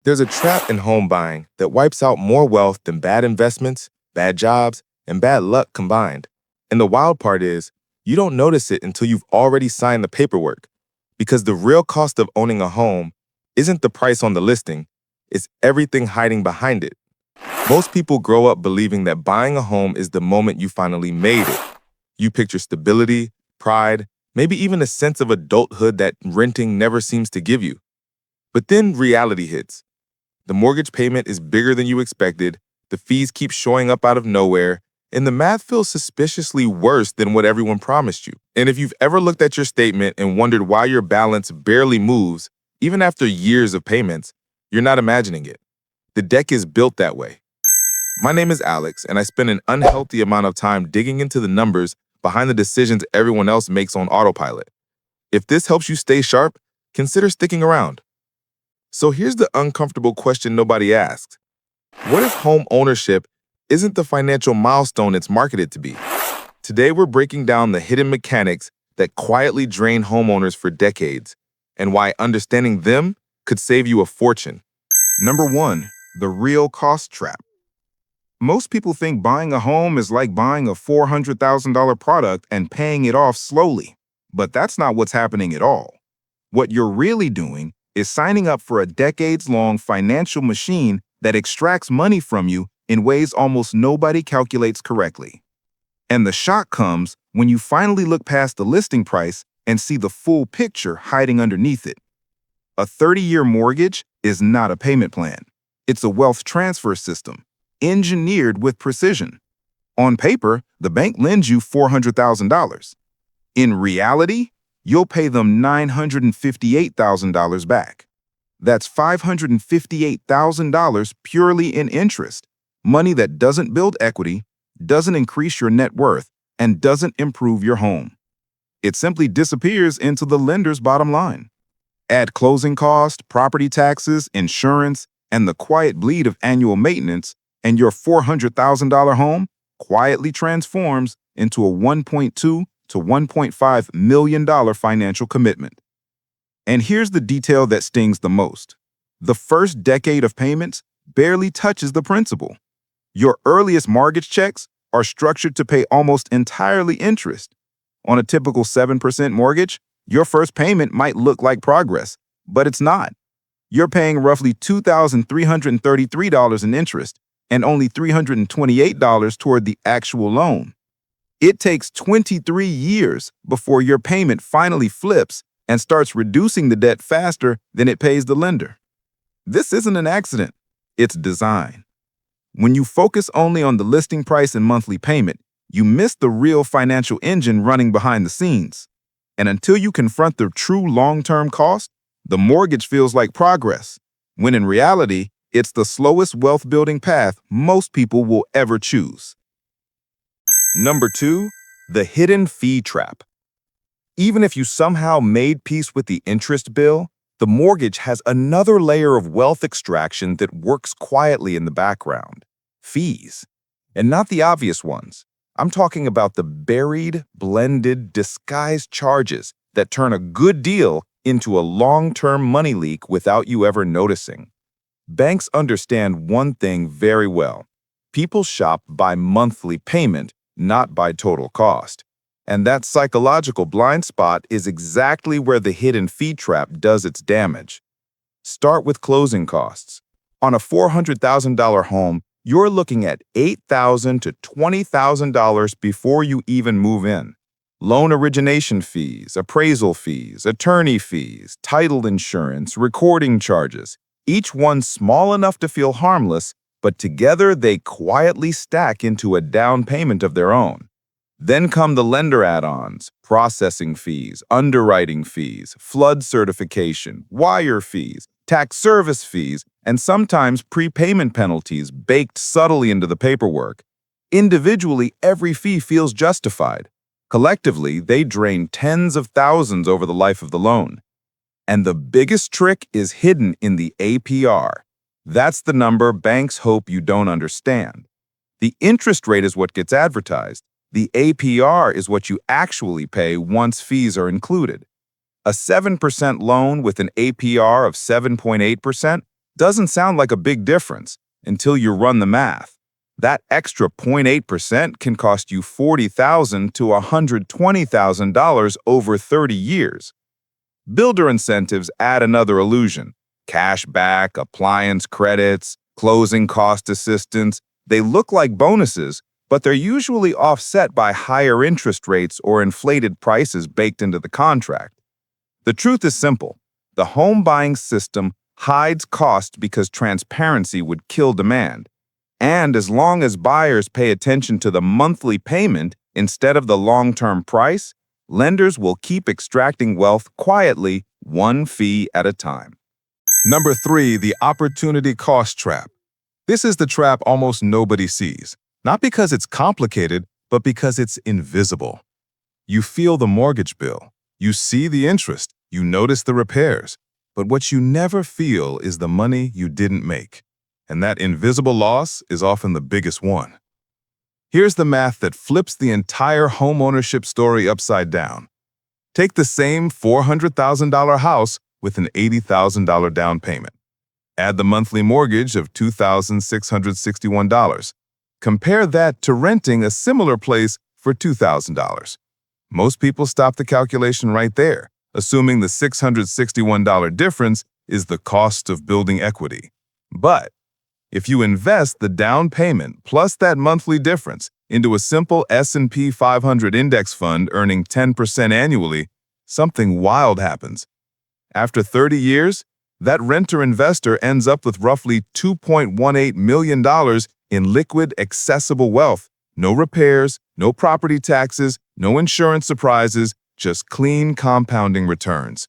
There's a trap in home buying that wipes out more wealth than bad investments, bad jobs, and bad luck combined. And the wild part is, you don't notice it until you've already signed the paperwork. Because the real cost of owning a home isn't the price on the listing, it's everything hiding behind it. Most people grow up believing that buying a home is the moment you finally made it. You picture stability, pride, maybe even a sense of adulthood that renting never seems to give you. But then reality hits. The mortgage payment is bigger than you expected, the fees keep showing up out of nowhere, and the math feels suspiciously worse than what everyone promised you. And if you've ever looked at your statement and wondered why your balance barely moves, even after years of payments, you're not imagining it. The deck is built that way. My name is Alex, and I spend an unhealthy amount of time digging into the numbers behind the decisions everyone else makes on autopilot. If this helps you stay sharp, consider sticking around. So here's the uncomfortable question nobody asks. What if home ownership isn't the financial milestone it's marketed to be? Today we're breaking down the hidden mechanics that quietly drain homeowners for decades, and why understanding them could save you a fortune. Number 1, the real cost trap. Most people think buying a home is like buying a $400,000 product and paying it off slowly. But that's not what's happening at all. What you're really doing is signing up for a decades-long financial machine that extracts money from you in ways almost nobody calculates correctly. And the shock comes when you finally look past the listing price and see the full picture hiding underneath it. A 30-year mortgage is not a payment plan. It's a wealth transfer system, engineered with precision. On paper, the bank lends you $400,000. In reality, you'll pay them $958,000 back. That's $558,000 purely in interest, money that doesn't build equity, doesn't increase your net worth, and doesn't improve your home. It simply disappears into the lender's bottom line. Add closing costs, property taxes, insurance, and the quiet bleed of annual maintenance, and your $400,000 home quietly transforms into a $1.2 to $1.5 million financial commitment. And here's the detail that stings the most. The first decade of payments barely touches the principal. Your earliest mortgage checks are structured to pay almost entirely interest. On a typical 7% mortgage, your first payment might look like progress, but it's not. You're paying roughly $2,333 in interest and only $328 toward the actual loan. It takes 23 years before your payment finally flips and starts reducing the debt faster than it pays the lender. This isn't an accident, it's design. When you focus only on the listing price and monthly payment, you miss the real financial engine running behind the scenes. And until you confront the true long-term cost, the mortgage feels like progress, when in reality, it's the slowest wealth-building path most people will ever choose. Number 2, the hidden fee trap. Even if you somehow made peace with the interest bill, the mortgage has another layer of wealth extraction that works quietly in the background. Fees. And not the obvious ones. I'm talking about the buried, blended, disguised charges that turn a good deal into a long-term money leak without you ever noticing. Banks understand one thing very well. People shop by monthly payment, not by total cost. And that psychological blind spot is exactly where the hidden fee trap does its damage. Start with closing costs. On a $400,000 home, you're looking at $8,000 to $20,000 before you even move in. Loan origination fees, appraisal fees, attorney fees, title insurance, recording charges, each one small enough to feel harmless, but together they quietly stack into a down payment of their own. Then come the lender add-ons, processing fees, underwriting fees, flood certification, wire fees, tax service fees, and sometimes prepayment penalties baked subtly into the paperwork. Individually, every fee feels justified. Collectively, they drain tens of thousands over the life of the loan. And the biggest trick is hidden in the APR. That's the number banks hope you don't understand. The interest rate is what gets advertised. The APR is what you actually pay once fees are included. A 7% loan with an APR of 7.8%, Doesn't sound like a big difference until you run the math. That extra 0.8% can cost you $40,000 to $120,000 over 30 years. Builder incentives add another illusion. Cash back, appliance credits, closing cost assistance. They look like bonuses, but they're usually offset by higher interest rates or inflated prices baked into the contract. The truth is simple. The home buying system hides cost because transparency would kill demand. And as long as buyers pay attention to the monthly payment instead of the long-term price, lenders will keep extracting wealth quietly, one fee at a time. Number 3, the opportunity cost trap. This is the trap almost nobody sees, not because it's complicated, but because it's invisible. You feel the mortgage bill, you see the interest, you notice the repairs, but what you never feel is the money you didn't make. And that invisible loss is often the biggest one. Here's the math that flips the entire homeownership story upside down. Take the same $400,000 house with an $80,000 down payment. Add the monthly mortgage of $2,661. Compare that to renting a similar place for $2,000. Most people stop the calculation right there, assuming the $661 difference is the cost of building equity. But if you invest the down payment plus that monthly difference into a simple S&P 500 index fund earning 10% annually, something wild happens. After 30 years, that renter-investor ends up with roughly $2.18 million in liquid, accessible wealth. No repairs, no property taxes, no insurance surprises, just clean compounding returns.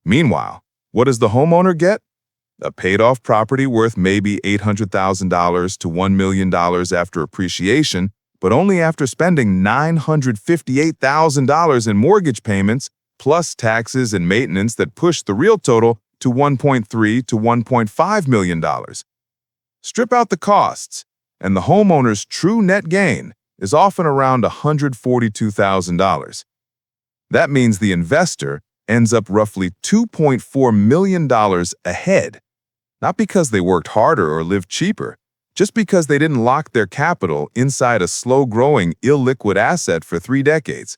Meanwhile, what does the homeowner get? A paid-off property worth maybe $800,000 to $1 million after appreciation, but only after spending $958,000 in mortgage payments, plus taxes and maintenance that push the real total to $1.3 to $1.5 million. Strip out the costs, and the homeowner's true net gain is often around $142,000. That means the investor ends up roughly $2.4 million ahead, not because they worked harder or lived cheaper, just because they didn't lock their capital inside a slow-growing, illiquid asset for 3 decades.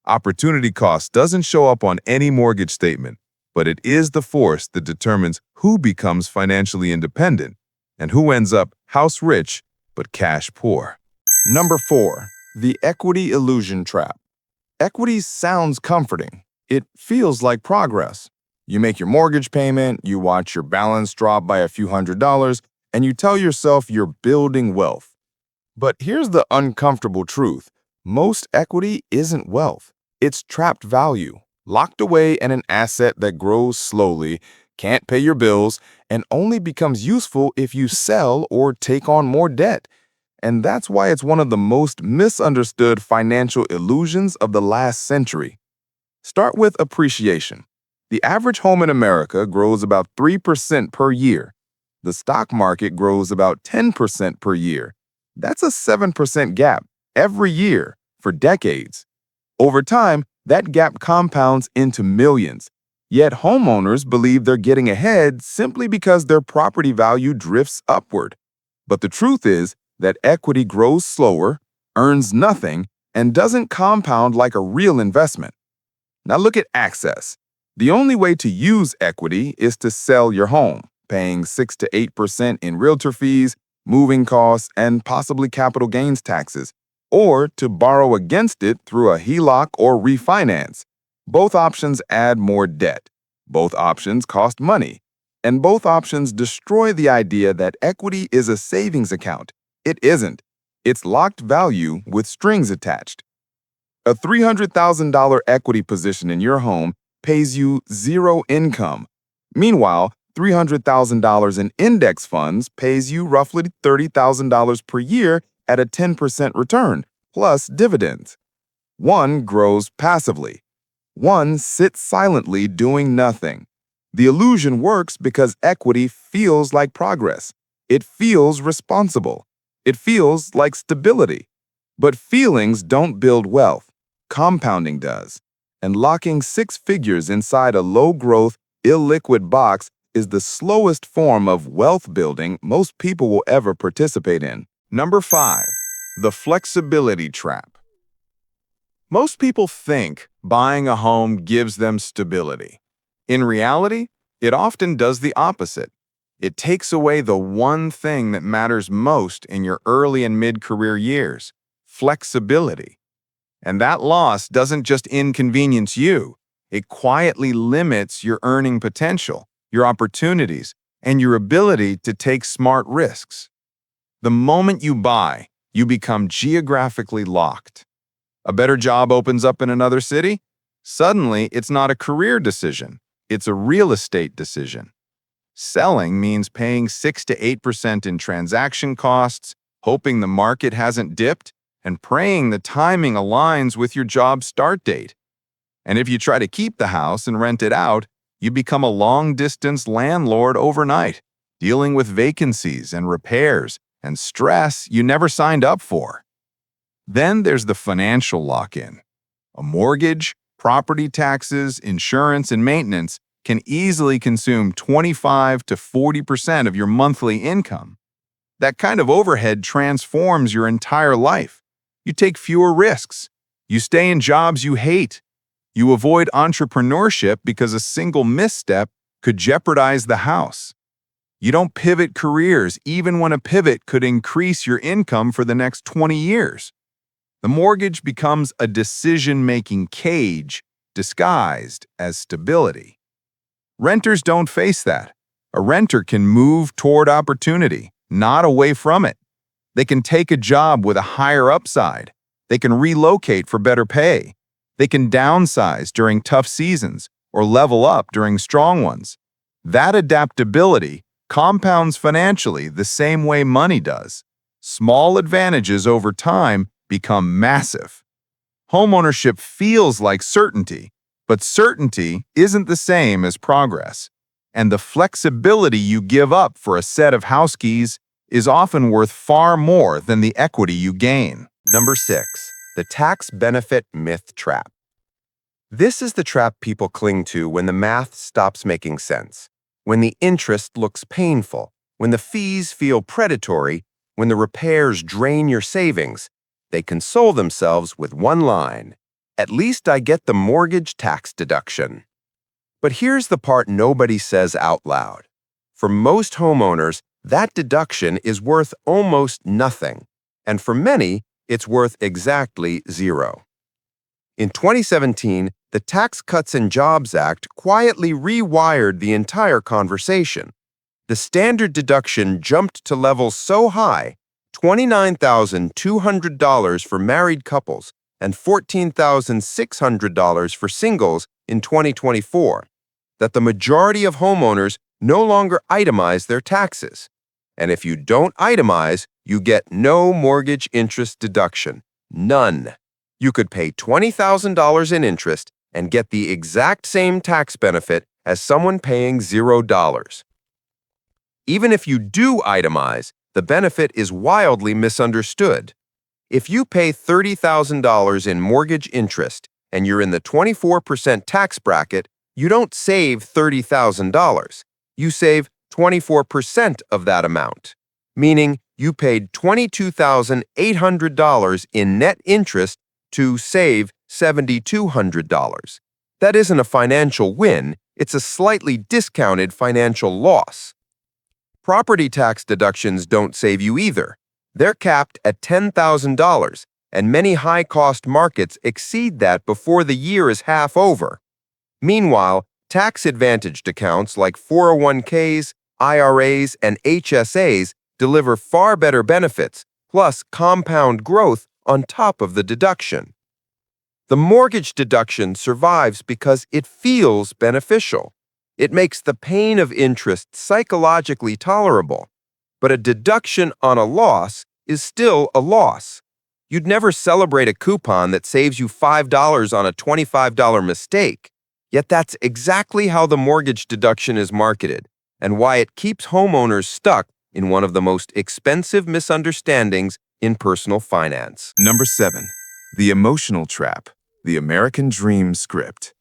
Opportunity cost doesn't show up on any mortgage statement, but it is the force that determines who becomes financially independent and who ends up house rich but cash poor. Number 4, the equity illusion trap. Equity sounds comforting. It feels like progress. You make your mortgage payment, you watch your balance drop by a few $100s, and you tell yourself you're building wealth. But here's the uncomfortable truth. Most equity isn't wealth. It's trapped value, locked away in an asset that grows slowly, can't pay your bills, and only becomes useful if you sell or take on more debt. And that's why it's one of the most misunderstood financial illusions of the last century. Start with appreciation. The average home in America grows about 3% per year. The stock market grows about 10% per year. That's a 7% gap every year for decades. Over time, that gap compounds into millions. Yet homeowners believe they're getting ahead simply because their property value drifts upward. But the truth is that equity grows slower, earns nothing, and doesn't compound like a real investment. Now look at access. The only way to use equity is to sell your home, paying 6 to 8% in realtor fees, moving costs, and possibly capital gains taxes, or to borrow against it through a HELOC or refinance. Both options add more debt. Both options cost money. And both options destroy the idea that equity is a savings account. It isn't. It's locked value with strings attached. A $300,000 equity position in your home pays you zero income. Meanwhile, $300,000 in index funds pays you roughly $30,000 per year at a 10% return, plus dividends. One grows passively. One sits silently doing nothing. The illusion works because equity feels like progress. It feels responsible. It feels like stability. But feelings don't build wealth. Compounding does. And locking 6 figures inside a low-growth, illiquid box is the slowest form of wealth building most people will ever participate in. Number 5. The flexibility trap. Most people think buying a home gives them stability. In reality, it often does the opposite. It takes away the one thing that matters most in your early and mid-career years: flexibility. And that loss doesn't just inconvenience you, it quietly limits your earning potential, your opportunities, and your ability to take smart risks. The moment you buy, you become geographically locked. A better job opens up in another city? Suddenly, it's not a career decision, it's a real estate decision. Selling means paying 6 to 8% in transaction costs, hoping the market hasn't dipped, and praying the timing aligns with your job start date. And if you try to keep the house and rent it out, you become a long-distance landlord overnight, dealing with vacancies and repairs and stress you never signed up for. Then there's the financial lock-in. A mortgage, property taxes, insurance, and maintenance can easily consume 25 to 40% of your monthly income. That kind of overhead transforms your entire life. You take fewer risks. You stay in jobs you hate. You avoid entrepreneurship because a single misstep could jeopardize the house. You don't pivot careers even when a pivot could increase your income for the next 20 years. The mortgage becomes a decision-making cage disguised as stability. Renters don't face that. A renter can move toward opportunity, not away from it. They can take a job with a higher upside. They can relocate for better pay. They can downsize during tough seasons or level up during strong ones. That adaptability compounds financially the same way money does. Small advantages over time become massive. Homeownership feels like certainty, but certainty isn't the same as progress. And the flexibility you give up for a set of house keys is often worth far more than the equity you gain. Number 6. The tax benefit myth trap. This is the trap people cling to when the math stops making sense, when the interest looks painful, when the fees feel predatory, when the repairs drain your savings. They console themselves with one line: "At least I get the mortgage tax deduction." But here's the part nobody says out loud. For most homeowners, that deduction is worth almost nothing, and for many, it's worth exactly zero. In 2017, the Tax Cuts and Jobs Act quietly rewired the entire conversation. The standard deduction jumped to levels so high, $29,200 for married couples and $14,600 for singles in 2024, that the majority of homeowners no longer itemize their taxes. And if you don't itemize, you get no mortgage interest deduction. None. You could pay $20,000 in interest and get the exact same tax benefit as someone paying $0. Even if you do itemize, the benefit is wildly misunderstood. If you pay $30,000 in mortgage interest and you're in the 24% tax bracket, you don't save $30,000. You save 24% of that amount, meaning you paid $22,800 in net interest to save $7,200. That isn't a financial win, it's a slightly discounted financial loss. Property tax deductions don't save you either. They're capped at $10,000, and many high-cost markets exceed that before the year is half over. Meanwhile, tax-advantaged accounts like 401ks, IRAs, and HSAs deliver far better benefits, plus compound growth on top of the deduction. The mortgage deduction survives because it feels beneficial. It makes the pain of interest psychologically tolerable. But a deduction on a loss is still a loss. You'd never celebrate a coupon that saves you $5 on a $25 mistake. Yet that's exactly how the mortgage deduction is marketed, and why it keeps homeowners stuck in one of the most expensive misunderstandings in personal finance. Number 7. The emotional trap, the American dream script.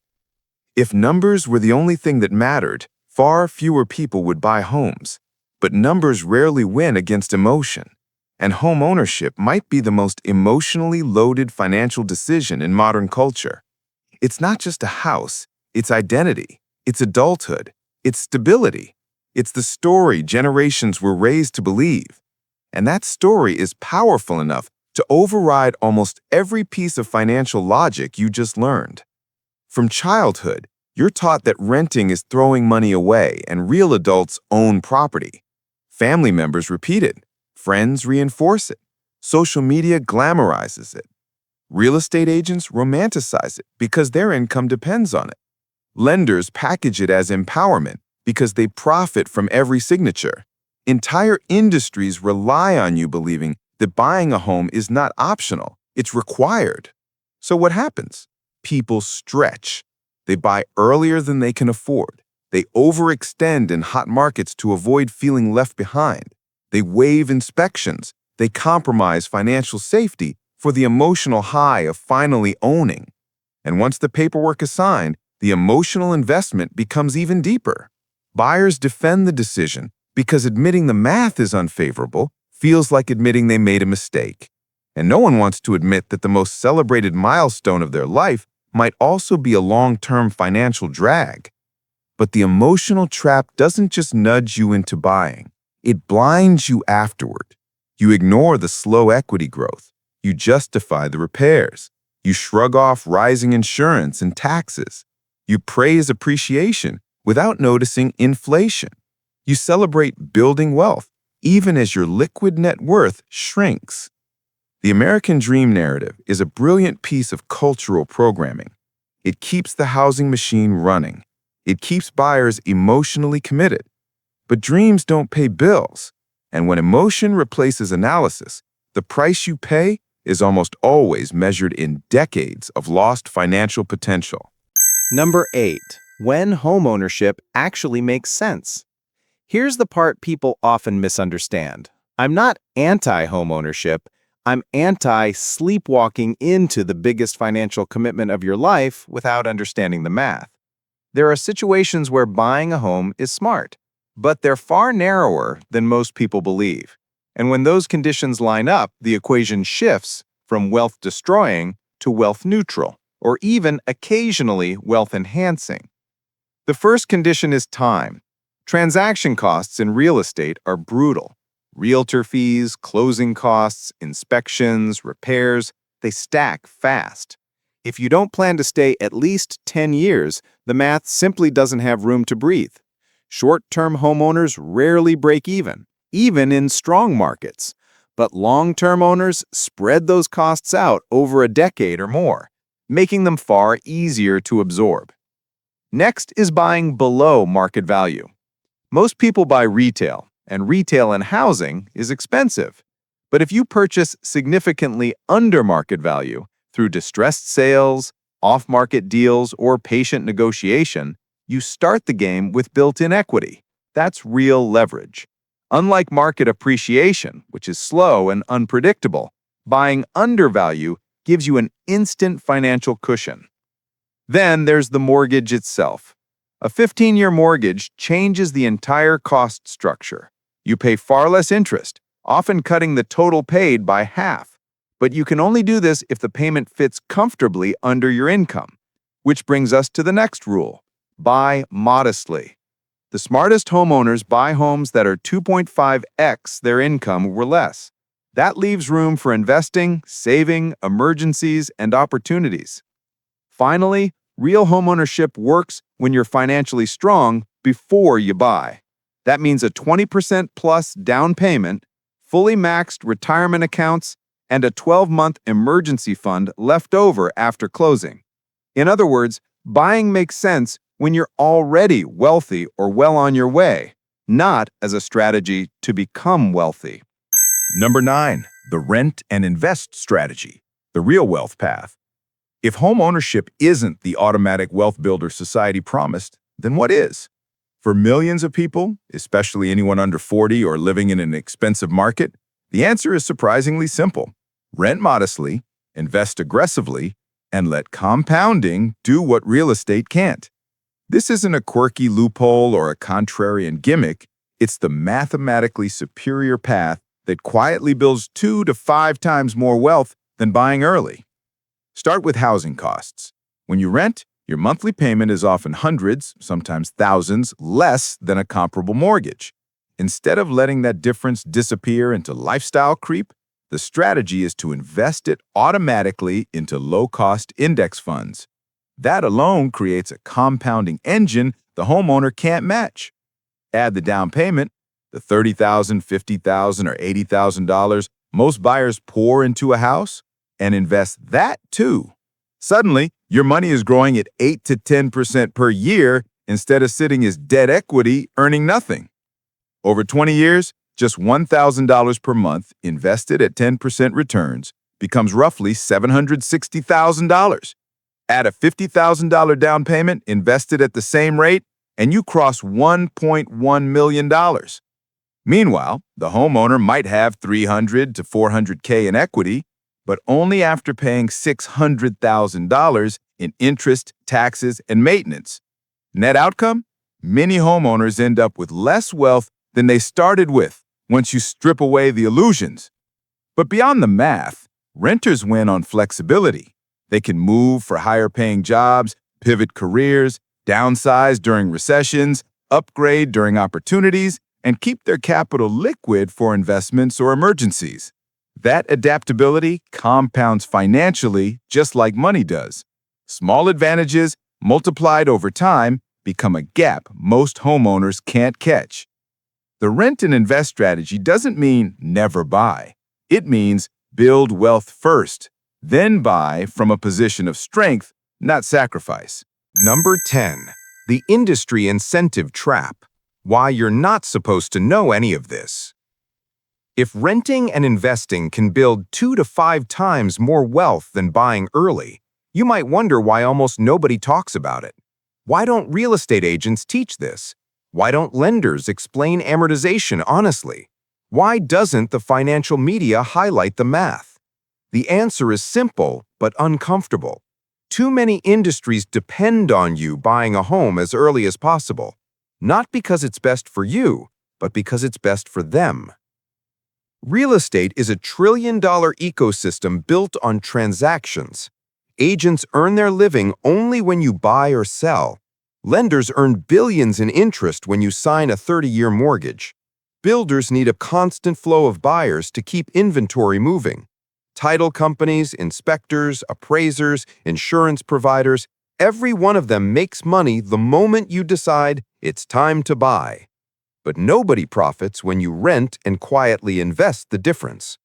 If numbers were the only thing that mattered, Far fewer people would buy homes, but numbers rarely win against emotion, and home ownership might be the most emotionally loaded financial decision in modern culture. It's not just a house, it's identity, it's adulthood, it's stability. It's the story generations were raised to believe. And that story is powerful enough to override almost every piece of financial logic you just learned. From childhood, you're taught that renting is throwing money away and real adults own property. Family members repeat it. Friends reinforce it. Social media glamorizes it. Real estate agents romanticize it because their income depends on it. Lenders package it as empowerment because they profit from every signature. Entire industries rely on you believing that buying a home is not optional, it's required. So what happens? People stretch. They buy earlier than they can afford. They overextend in hot markets to avoid feeling left behind. They waive inspections. They compromise financial safety for the emotional high of finally owning. And once the paperwork is signed, the emotional investment becomes even deeper. Buyers defend the decision because admitting the math is unfavorable feels like admitting they made a mistake. And no one wants to admit that the most celebrated milestone of their life might also be a long-term financial drag. But the emotional trap doesn't just nudge you into buying. It blinds you afterward. You ignore the slow equity growth. You justify the repairs. You shrug off rising insurance and taxes. You praise appreciation without noticing inflation. You celebrate building wealth, even as your liquid net worth shrinks. The American dream narrative is a brilliant piece of cultural programming. It keeps the housing machine running. It keeps buyers emotionally committed. But dreams don't pay bills. And when emotion replaces analysis, the price you pay is almost always measured in decades of lost financial potential. Number 8. When homeownership actually makes sense. Here's the part people often misunderstand. I'm not anti-homeownership. I'm anti-sleepwalking into the biggest financial commitment of your life without understanding the math. There are situations where buying a home is smart, but they're far narrower than most people believe. And when those conditions line up, the equation shifts from wealth-destroying to wealth-neutral, or even occasionally wealth-enhancing. The first condition is time. Transaction costs in real estate are brutal. Realtor fees, closing costs, inspections, repairs, they stack fast. If you don't plan to stay at least 10 years, the math simply doesn't have room to breathe. Short-term homeowners rarely break even in strong markets. But long-term owners spread those costs out over a decade or more, making them far easier to absorb. Next is buying below market value. Most people buy retail, and retail in housing is expensive. But if you purchase significantly under market value through distressed sales, off-market deals, or patient negotiation, you start the game with built-in equity. That's real leverage. Unlike market appreciation, which is slow and unpredictable, buying under value gives you an instant financial cushion. Then there's the mortgage itself. A 15-year mortgage changes the entire cost structure. You pay far less interest, often cutting the total paid by half. But you can only do this if the payment fits comfortably under your income. Which brings us to the next rule: buy modestly. The smartest homeowners buy homes that are 2.5x their income or less. That leaves room for investing, saving, emergencies, and opportunities. Finally, real homeownership works when you're financially strong before you buy. That means a 20% plus down payment, fully maxed retirement accounts, and a 12-month emergency fund left over after closing. In other words, buying makes sense when you're already wealthy or well on your way, not as a strategy to become wealthy. Number 9, the rent and invest strategy, the real wealth path. If home ownership isn't the automatic wealth builder society promised, then what is? For millions of people, especially anyone under 40 or living in an expensive market, the answer is surprisingly simple. Rent modestly, invest aggressively, and let compounding do what real estate can't. This isn't a quirky loophole or a contrarian gimmick. It's the mathematically superior path that quietly builds 2 to 5 times more wealth than buying early. Start with housing costs. When you rent, your monthly payment is often hundreds, sometimes thousands, less than a comparable mortgage. Instead of letting that difference disappear into lifestyle creep, the strategy is to invest it automatically into low-cost index funds. That alone creates a compounding engine the homeowner can't match. Add the down payment, the $30,000, $50,000, or $80,000 most buyers pour into a house, and invest that too. Suddenly, your money is growing at 8 to 10% per year instead of sitting as dead equity earning nothing. Over 20 years, just $1,000 per month invested at 10% returns becomes roughly $760,000. Add a $50,000 down payment invested at the same rate, and you cross $1.1 million. Meanwhile, the homeowner might have $300 to $400K in equity, but only after paying $600,000 in interest, taxes, and maintenance. Net outcome? Many homeowners end up with less wealth than they started with once you strip away the illusions. But beyond the math, renters win on flexibility. They can move for higher-paying jobs, pivot careers, downsize during recessions, upgrade during opportunities, and keep their capital liquid for investments or emergencies. That adaptability compounds financially just like money does. Small advantages, multiplied over time, become a gap most homeowners can't catch. The rent and invest strategy doesn't mean never buy. It means build wealth first, then buy from a position of strength, not sacrifice. Number 10. The industry incentive trap. Why you're not supposed to know any of this. If renting and investing can build 2 to 5 times more wealth than buying early, you might wonder why almost nobody talks about it. Why don't real estate agents teach this? Why don't lenders explain amortization honestly? Why doesn't the financial media highlight the math? The answer is simple but uncomfortable. Too many industries depend on you buying a home as early as possible, not because it's best for you, but because it's best for them. Real estate is a trillion-dollar ecosystem built on transactions. Agents earn their living only when you buy or sell. Lenders earn billions in interest when you sign a 30-year mortgage. Builders need a constant flow of buyers to keep inventory moving. Title companies, inspectors, appraisers, insurance providers, every one of them makes money the moment you decide it's time to buy. But nobody profits when you rent and quietly invest the difference.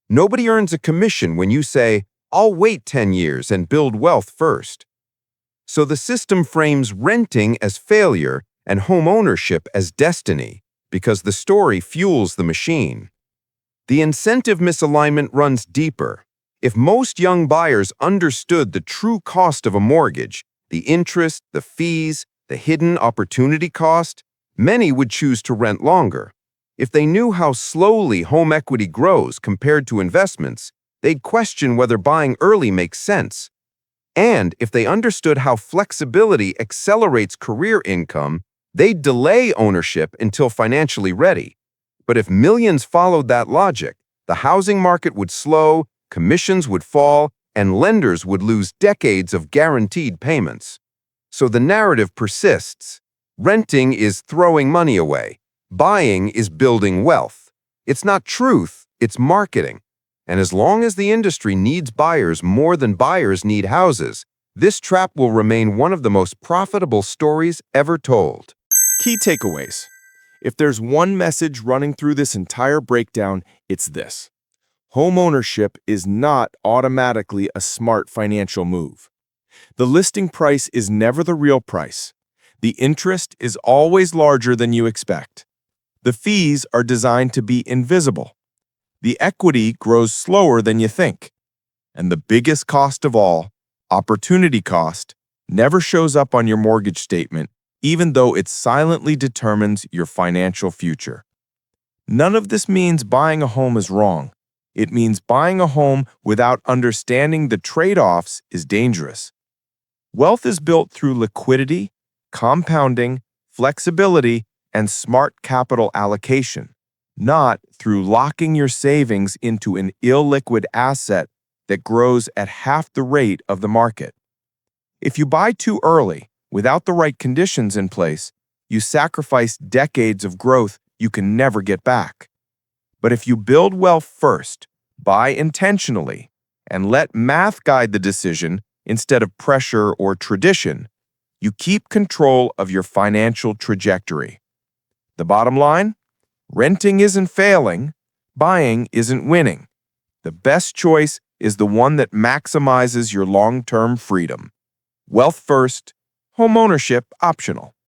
Nobody earns a commission when you say, "I'll wait 10 years and build wealth first." So the system frames renting as failure and home ownership as destiny, because the story fuels the machine. The incentive misalignment runs deeper. If most young buyers understood the true cost of a mortgage, the interest, the fees, the hidden opportunity cost, many would choose to rent longer. If they knew how slowly home equity grows compared to investments, they'd question whether buying early makes sense. And if they understood how flexibility accelerates career income, they'd delay ownership until financially ready. But if millions followed that logic, the housing market would slow, commissions would fall, and lenders would lose decades of guaranteed payments. So the narrative persists. Renting is throwing money away. Buying is building wealth. It's not truth, it's marketing. And as long as the industry needs buyers more than buyers need houses, this trap will remain one of the most profitable stories ever told. Key takeaways. If there's one message running through this entire breakdown, it's this. Homeownership is not automatically a smart financial move. The listing price is never the real price. The interest is always larger than you expect. The fees are designed to be invisible. The equity grows slower than you think. And the biggest cost of all, opportunity cost, never shows up on your mortgage statement, even though it silently determines your financial future. None of this means buying a home is wrong. It means buying a home without understanding the trade-offs is dangerous. Wealth is built through liquidity, compounding, flexibility, and smart capital allocation, not through locking your savings into an illiquid asset that grows at half the rate of the market. If you buy too early, without the right conditions in place, you sacrifice decades of growth you can never get back. But if you build wealth first, buy intentionally, and let math guide the decision instead of pressure or tradition, you keep control of your financial trajectory. The bottom line? Renting isn't failing, buying isn't winning. The best choice is the one that maximizes your long-term freedom. Wealth first, homeownership optional.